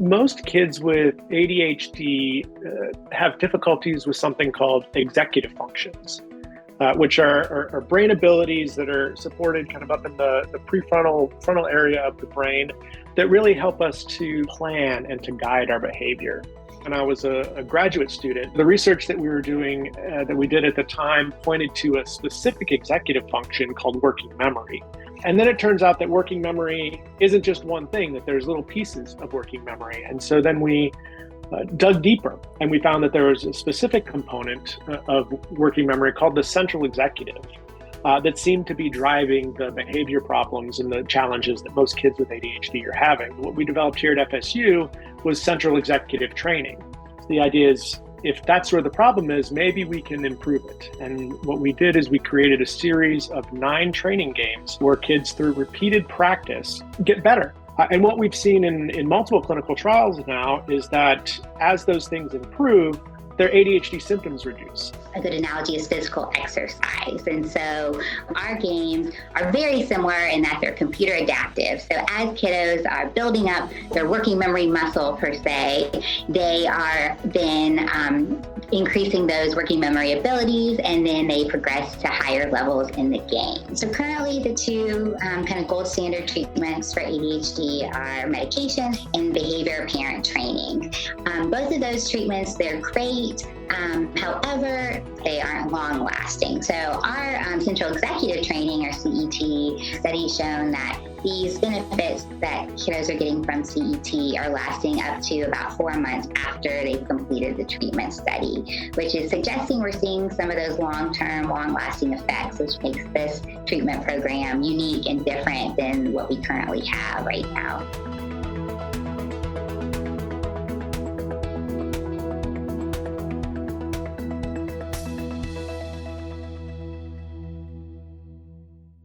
Most kids with ADHD have difficulties with something called executive functions, which are brain abilities that are supported kind of up in the frontal area of the brain that really help us to plan and to guide our behavior. When I was a graduate student, the research that we were doing, that we did at the time, pointed to a specific executive function called working memory. And then it turns out that working memory isn't just one thing, that there's little pieces of working memory. And so then we dug deeper, and we found that there was a specific component of working memory called the central executive that seemed to be driving the behavior problems and the challenges that most kids with ADHD are having. What we developed here at FSU was central executive training. So the idea is, if that's where the problem is, maybe we can improve it. And what we did is we created a series of 9 training games where kids, through repeated practice, get better. And what we've seen in multiple clinical trials now is that as those things improve, their ADHD symptoms reduce. A good analogy is physical exercise. And so our games are very similar in that they're computer adaptive. So as kiddos are building up their working memory muscle per se, they are then increasing those working memory abilities, and then they progress to higher levels in the game. So currently the two kind of gold standard treatments for ADHD are medication and behavior parent training. Both of those treatments, they're great. However, they aren't long lasting. So our central executive training, or CET, study's shown that these benefits that kiddos are getting from CET are lasting up to about 4 months after they've completed the treatment study, which is suggesting we're seeing some of those long-term, long-lasting effects, which makes this treatment program unique and different than what we currently have right now.